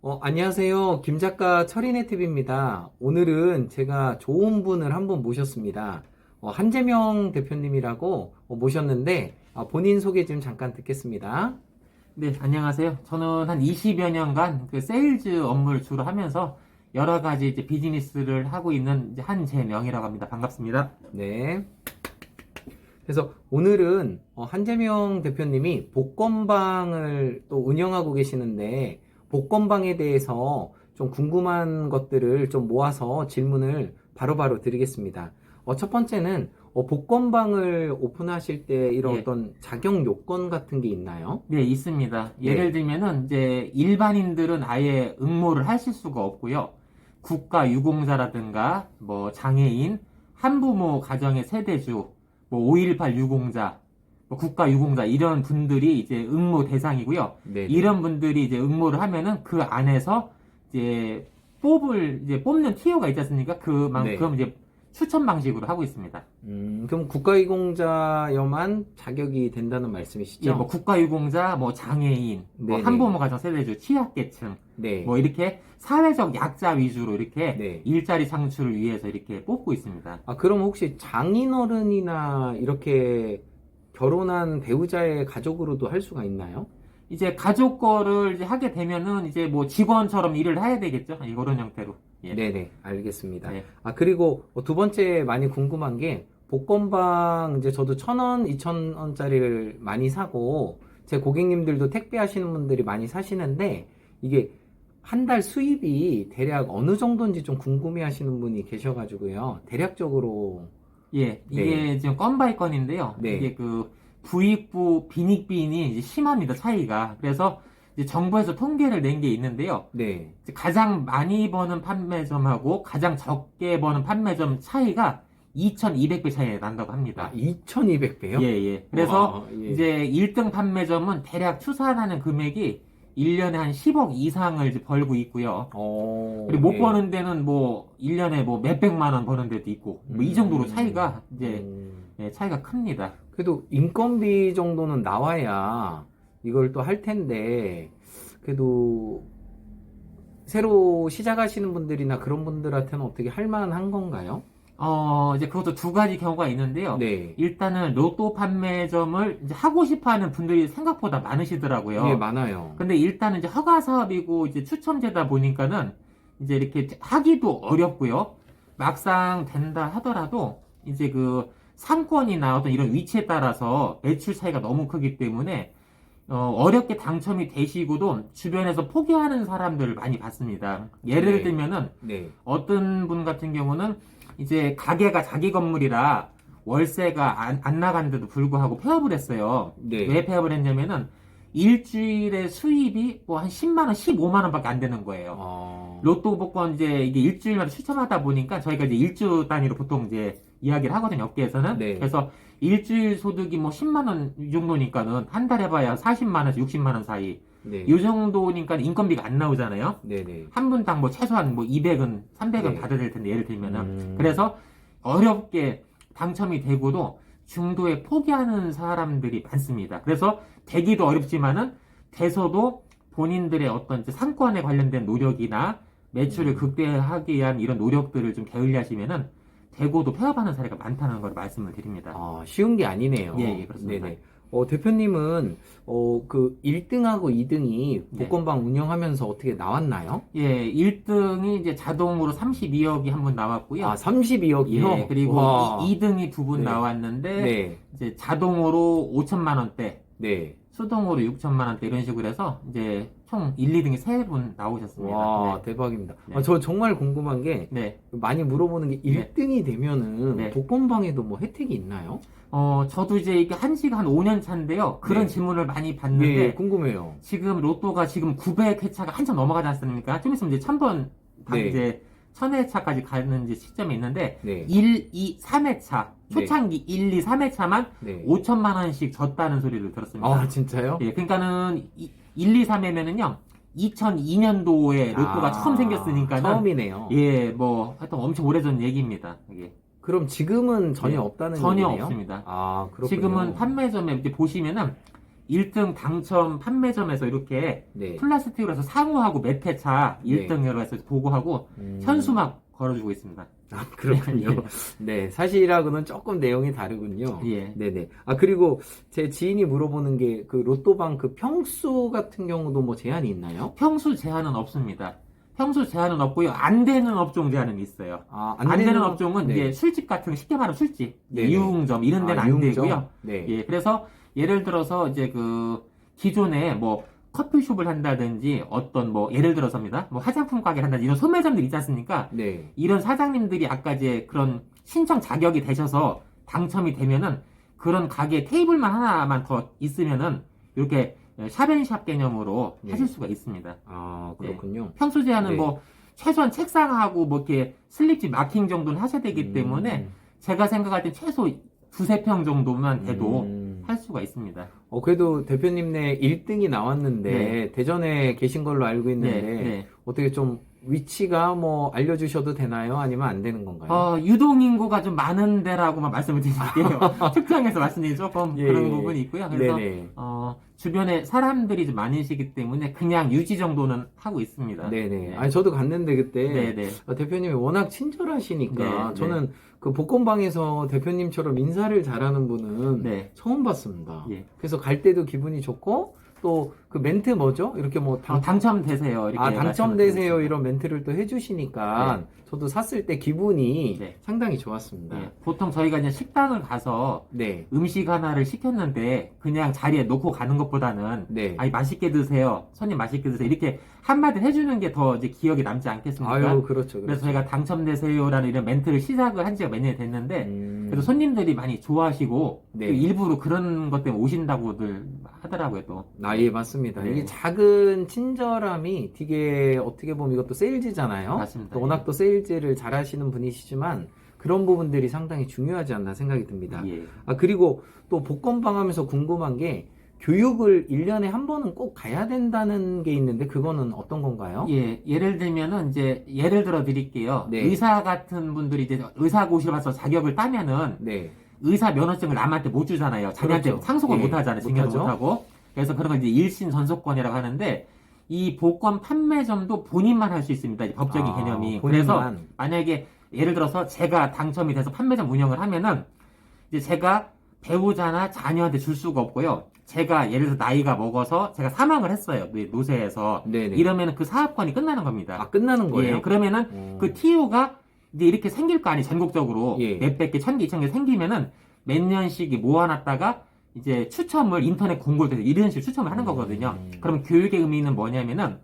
안녕하세요. 김작가 철인의 팁입니다. 오늘은 제가 좋은 분을 한 분 모셨습니다. 한재명 대표님이라고 모셨는데, 본인 소개 좀 잠깐 듣겠습니다. 네, 안녕하세요. 저는 한 20여 년간 그 세일즈 업무를 주로 하면서 여러 가지 이제 비즈니스를 하고 있는 이제 한재명이라고 합니다. 반갑습니다. 네. 그래서 오늘은 한재명 대표님이 복권방을 또 운영하고 계시는데, 복권방에 대해서 좀 궁금한 것들을 좀 모아서 질문을 바로바로 드리겠습니다. 첫 번째는 복권방을 오픈하실 때 이런 예. 어떤 자격 요건 같은 게 있나요? 네, 있습니다. 예를 네. 들면은 이제 일반인들은 아예 응모를 하실 수가 없고요. 국가 유공자라든가 뭐 장애인, 한부모 가정의 세대주, 뭐 5.18 유공자, 뭐 국가 유공자 이런 분들이 이제 응모 대상이고요. 네네. 이런 분들이 이제 응모를 하면은 그 안에서 이제 뽑는 티오가 있지 않습니까? 네. 그럼 이제 추천 방식으로 하고 있습니다. 그럼 국가유공자여만 자격이 된다는 말씀이시죠? 예, 뭐 국가유공자, 뭐 장애인, 뭐 네네. 한부모 가정 세대주, 취약계층, 네. 뭐 이렇게 사회적 약자 위주로 이렇게 네. 일자리 창출을 위해서 이렇게 뽑고 있습니다. 그럼 혹시 장인어른이나 이렇게 결혼한 배우자의 가족으로도 할 수가 있나요? 이제 가족 거를 이제 하게 되면은 이제 뭐 직원처럼 일을 해야 되겠죠? 이런 형태로. 예. 네네, 알겠습니다. 네. 그리고 두 번째 많이 궁금한 게, 복권방 이제 저도 1,000원, 2,000원짜리를 많이 사고, 제 고객님들도 택배 하시는 분들이 많이 사시는데, 이게 한 달 수입이 대략 어느 정도인지 좀 궁금해 하시는 분이 계셔가지고요. 대략적으로, 예, 이게 네. 지금 건 바이 건인데요. 네. 이게 그 부익부 빈익빈이 이제 심합니다, 차이가. 그래서 이제 정부에서 통계를 낸 게 있는데요. 네. 이제 가장 많이 버는 판매점하고 가장 적게 버는 판매점 차이가 2,200배 차이 난다고 합니다. 2,200배요? 예, 예. 그래서 예. 이제 1등 판매점은 대략 추산하는 금액이 1년에 한 10억 이상을 이제 벌고 있고요. 그리고 못 예. 버는 데는 뭐 1년에 뭐 몇백만 원 버는 데도 있고 뭐 이 정도로 차이가 이제 예, 차이가 큽니다. 그래도 인건비 정도는 나와야 이걸 또 할 텐데, 그래도 새로 시작하시는 분들이나 그런 분들한테는 어떻게 할 만한 건가요? 이제 그것도 두 가지 경우가 있는데요. 네. 일단은 로또 판매점을 이제 하고 싶어 하는 분들이 생각보다 많으시더라고요. 예, 많아요. 근데 일단은 이제 허가 사업이고 이제 추첨제다 보니까는 이제 이렇게 하기도 어렵고요. 막상 된다 하더라도 이제 그 상권이나 어떤 이런 위치에 따라서 매출 차이가 너무 크기 때문에 어렵게 당첨이 되시고도 주변에서 포기하는 사람들을 많이 봤습니다. 예를 네. 들면은 네. 어떤 분 같은 경우는 이제 가게가 자기 건물이라 월세가 안 나간데도 불구하고 폐업을 했어요. 네. 왜 폐업을 했냐면은 일주일에 수입이 뭐 한 10만 원, 15만 원밖에 안 되는 거예요. 로또 복권 이제 이게 일주일마다 추첨하다 보니까 저희가 이제 일주 단위로 보통 이제 이야기를 하거든요, 업계에서는. 네. 그래서 일주일 소득이 뭐 10만 원 이 정도니까는 한 달에 봐야 40만 원에서 60만 원 사이. 네. 이 정도니까 인건비가 안 나오잖아요. 네네. 한 분당 뭐 최소한 뭐 200은, 300은 네. 받아야 될 텐데, 예를 들면은. 그래서 어렵게 당첨이 되고도 중도에 포기하는 사람들이 많습니다. 그래서 되기도 어렵지만은 돼서도 본인들의 어떤 이제 상권에 관련된 노력이나 매출을 극대화하기 위한 이런 노력들을 좀 게을리하시면은 되고도 폐업하는 사례가 많다는 걸 말씀을 드립니다. 쉬운 게 아니네요. 예, 예, 그렇습니다. 네네. 대표님은 그 1등하고 2등이 네. 복권방 운영하면서 어떻게 나왔나요? 예, 1등이 이제 자동으로 32억이 한 번 나왔고요. 32억이요? 예, 그리고 2등이 두 분 네. 나왔는데 네. 이제 자동으로 5천만 원대, 네. 수동으로 6천만 원대 이런 식으로 해서 이제 총 1, 2등이 3분 나오셨습니다. 와, 네. 대박입니다. 네. 저 정말 궁금한 게, 네. 많이 물어보는 게, 1등이 되면은 네. 복권방에도 뭐 혜택이 있나요? 저도 이제 이게 한 지가 한 5년 차인데요. 그런 네. 질문을 많이 받는데 예, 궁금해요. 지금 로또가 지금 900회차가 한참 넘어가지 않습니까? 좀 있으면 이제 1000번 네. 이제 1000회차까지 가는 이제 시점이 있는데 네. 1, 2, 3회차 네. 초창기 1, 2, 3회차만 네. 5천만 원씩 줬다는 소리를 들었습니다. 진짜요? 예, 그러니까는 1, 2, 3회면은요 2002년도에 로또가 처음 생겼으니까는 처음이네요. 예, 뭐 하여튼 엄청 오래전 얘기입니다. 이게. 그럼 지금은 전혀 네. 없다는 전혀 얘기네요? 없습니다. 그렇군요. 지금은 판매점에 이제 보시면은 1등 당첨 판매점에서 이렇게 네. 플라스틱으로 해서 상호하고 매태차 네. 1등이라고 해서 보고하고 현수 막 걸어주고 있습니다. 아, 그렇군요. 예. 네, 사실하고는 조금 내용이 다르군요. 예. 네네. 아, 그리고 제 지인이 물어보는 게 그 로또방 그 평수 같은 경우도 뭐 제한이 있나요? 평수 제한은 없습니다. 평수 제한은 없고요. 안 되는 업종 제한은 있어요. 아, 안 되는 업종은 네. 이제 술집 같은 거 쉽게 말하면 술집, 네네. 유흥점 이런 데는 아, 안 유흥점? 되고요. 네. 예, 그래서 예를 들어서 이제 그 기존에 뭐 커피숍을 한다든지 어떤 뭐 예를 들어서입니다. 뭐 화장품 가게를 한다든지 이런 소매점들 있지 않습니까? 네. 이런 사장님들이 아까 이제 그런 신청 자격이 되셔서 당첨이 되면은 그런 가게 테이블만 하나만 더 있으면은 이렇게 샵앤샵 개념으로 네. 하실 수가 있습니다. 아, 그렇군요. 평소 제한은 네. 뭐 최소한 책상하고 뭐 이렇게 슬립지 마킹 정도는 하셔야 되기 때문에 제가 생각할 때 최소 두세 평 정도만 돼도 할 수가 있습니다. 그래도 대표님네 1등이 나왔는데 네. 대전에 계신 걸로 알고 있는데 네. 어떻게 좀 위치가 뭐 알려주셔도 되나요? 아니면 안 되는 건가요? 유동인구가 좀 많은 데라고만 말씀을 드릴게요. 특정해서 말씀드리기 조금 예, 그런 예. 부분이 있고요. 그래서 네네. 주변에 사람들이 좀 많으시기 때문에 그냥 유지 정도는 하고 있습니다. 네네. 네. 아니, 저도 갔는데 그때 네네. 대표님이 워낙 친절하시니까 네, 저는 그 복권방에서 대표님처럼 인사를 잘하는 분은 네. 처음 봤습니다. 예. 그래서 갈 때도 기분이 좋고 또 그 멘트 뭐죠? 이렇게 뭐 당첨되세요. 이렇게 당첨되세요 말씀을 이런 멘트를 또 해주시니까 네. 저도 샀을 때 기분이 네. 상당히 좋았습니다. 예, 보통 저희가 이제 식당을 가서 네. 음식 하나를 시켰는데 그냥 자리에 놓고 가는 것보다는 네. 아니 맛있게 드세요. 손님 맛있게 드세요. 이렇게 한마디 해주는 게 더 이제 기억에 남지 않겠습니까? 아유, 그렇죠. 그래서 그렇죠. 저희가 당첨되세요라는 이런 멘트를 시작을 한 지가 몇 년이 됐는데 그래도 손님들이 많이 좋아하시고 네. 또 일부러 그런 것 때문에 오신다고들 하더라고요 또. 예, 맞습니다. 네. 이게 작은 친절함이 되게 어떻게 보면 이것도 세일즈잖아요. 맞습니다. 또 워낙 또 세일즈를 잘 하시는 분이시지만 그런 부분들이 상당히 중요하지 않나 생각이 듭니다. 예. 아, 그리고 또 복권방 하면서 궁금한 게 교육을 1년에 한 번은 꼭 가야 된다는 게 있는데 그거는 어떤 건가요? 예, 예를 들면은 이제 예를 들어 드릴게요. 네. 의사 같은 분들이 이제 의사고시를 봐서 자격을 따면은 네. 의사 면허증을 남한테 못 주잖아요. 자기한테 그렇죠. 상속을 예, 못 하잖아요. 증여를 못하죠. 못 하고. 그래서 그런 걸 이제 일신 전속권이라고 하는데 이 복권 판매점도 본인만 할 수 있습니다. 이 법적인 개념이. 그래서 본인만. 만약에 예를 들어서 제가 당첨이 돼서 판매점 운영을 하면은 이제 제가 배우자나 자녀한테 줄 수가 없고요. 제가 예를 들어서 나이가 먹어서 제가 사망을 했어요. 노쇠에서. 네네. 이러면은 그 사업권이 끝나는 겁니다. 아, 끝나는 거예요? 예, 그러면은 그 TO가 이제 이렇게 생길 거 아니에요. 전국적으로 예. 몇백 개, 1000개, 2000개 생기면은 몇 년씩 모아놨다가 이제 추첨을 인터넷 공고를 통해서 이런 식으로 추첨을 하는 거거든요. 그럼 교육의 의미는 뭐냐면은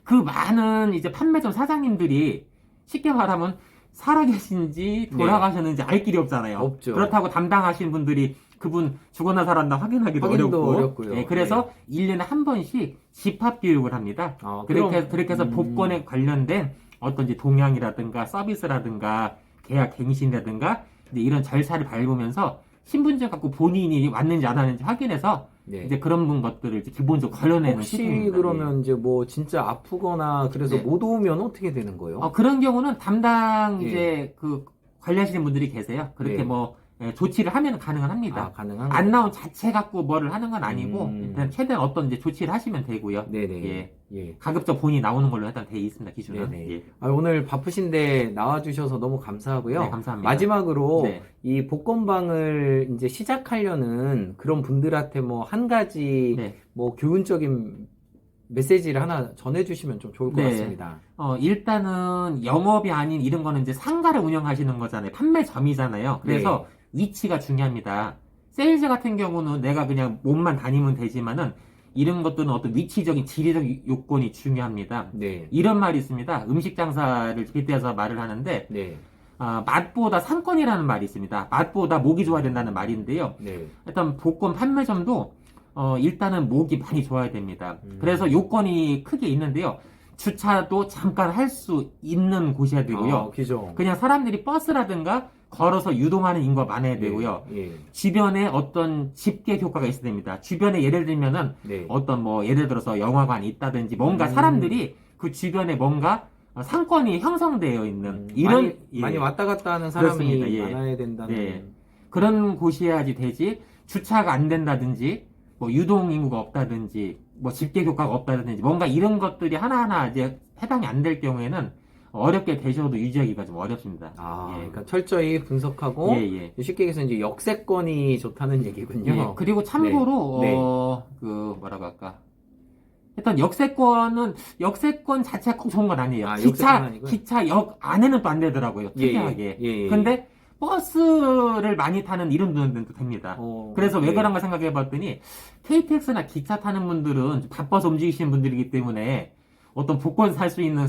그 많은 이제 판매점 사장님들이 쉽게 말하면 살아계신지 돌아가셨는지 알 길이 없잖아요. 없죠. 그렇다고 담당하시는 분들이 그분 죽었나 살았나 확인하기도 확인도 어렵고. 어렵고요. 예, 그래서 1년에 한 번씩 집합교육을 합니다. 아, 그렇게 해서 복권에 관련된 어떤 이제 동향이라든가 서비스라든가 계약 갱신이라든가 이제 이런 절차를 밟으면서 신분증 갖고 본인이 왔는지 안 왔는지 확인해서 네. 이제 그런 것들을 이제 기본적으로 걸러내는 혹시 시스템입니다. 그러면 이제 뭐 진짜 아프거나 그래서 네. 못 오면 어떻게 되는 거예요? 그런 경우는 담당 예. 이제 그 관리하시는 분들이 계세요. 그렇게 네. 뭐 조치를 하면 가능은 합니다. 아, 가능한 안 나온 자체 갖고 뭐를 하는 건 아니고 일단 최대한 어떤 이제 조치를 하시면 되고요. 네네. 예. 예. 가급적 본인이 나오는 걸로 일단 돼 있습니다. 기준은. 네네. 예. 오늘 바쁘신데 나와주셔서 너무 감사하고요. 네, 감사합니다. 마지막으로 네. 이 복권방을 이제 시작하려는 그런 분들한테 뭐 한 가지 네. 뭐 교훈적인 메시지를 하나 전해주시면 좀 좋을 것 네. 같습니다. 일단은 영업이 아닌 이런 거는 이제 상가를 운영하시는 거잖아요. 판매점이잖아요. 그래서 위치가 중요합니다. 세일즈 같은 경우는 내가 그냥 몸만 다니면 되지만은 이런 것들은 어떤 위치적인 지리적 요건이 중요합니다. 네. 이런 말이 있습니다. 음식 장사를 빗대서 말을 하는데 네. 맛보다 상권이라는 말이 있습니다. 맛보다 목이 좋아야 된다는 말인데요. 네. 일단 복권 판매점도 일단은 목이 많이 좋아야 됩니다. 그래서 요건이 크게 있는데요. 주차도 잠깐 할 수 있는 곳이어야 되고요. 그죠. 그냥 사람들이 버스라든가 걸어서 유동하는 인구가 많아야 되고요. 예. 주변에 어떤 집계 효과가 있어야 됩니다. 주변에 예를 들면은 네. 어떤 뭐 예를 들어서 영화관이 있다든지 뭔가 사람들이 그 주변에 뭔가 상권이 형성되어 있는 이런 많이 왔다 갔다 하는 사람이 그렇습니다. 예. 많아야 된다는. 네. 그런 곳이어야지 되지 주차가 안 된다든지 뭐 유동 인구가 없다든지 뭐 집계 효과가 없다든지 뭔가 이런 것들이 하나하나 이제 해당이 안 될 경우에는 어렵게 되셔도 유지하기가 좀 어렵습니다. 아, 예. 그러니까 철저히 분석하고 예, 예. 쉽게 얘기해서 이제 역세권이 좋다는 얘기군요. 예, 그리고 참고로 네. 그 뭐라고 할까? 일단 역세권 자체가 꼭 좋은 건 아니에요. 아, 역세권 아니고요? 기차 역 안에는 또 안 되더라고요. 예, 특이하게. 예, 예. 근데 버스를 많이 타는 이런 분들은 또 됩니다. 그래서 왜 네. 그런가 생각해 봤더니 KTX나 기차 타는 분들은 좀 바빠서 움직이시는 분들이기 때문에 어떤 복권 살 수 있는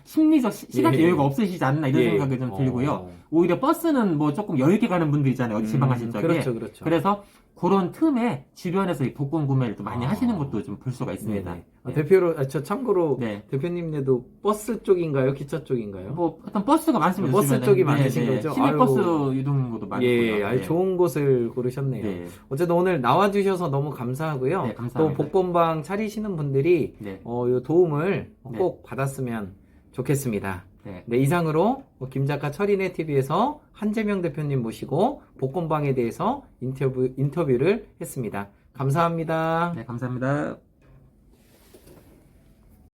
심리적 시간적 예. 여유가 없으시지 않나 이런 예. 생각이 좀 들고요. 오히려 버스는 뭐 조금 여유 있게 가는 분들 있잖아요. 어디 지방 가실 적에. 그렇죠, 그렇죠. 그래서 그런 틈에 주변에서 이 복권 구매를 또 많이 아. 하시는 것도 좀 볼 수가 있습니다. 네네. 네. 대표로, 저 참고로 네. 대표님네도 버스 쪽인가요? 기차 쪽인가요? 뭐 어떤 버스가 많습니다. 버스 주변에. 쪽이 많으신 거죠? 시내버스 아유. 유동인구도 많고요. 예, 아주 좋은 곳을 고르셨네요. 네. 어쨌든 오늘 나와주셔서 너무 감사하고요. 네, 감사합니다. 또 복권방 차리시는 분들이 네. 요 도움을 네. 꼭 받았으면 좋겠습니다. 네. 네, 이상으로 김작가 철인의 TV에서 한재명 대표님 모시고 복권방에 대해서 인터뷰를 했습니다. 감사합니다. 네, 감사합니다.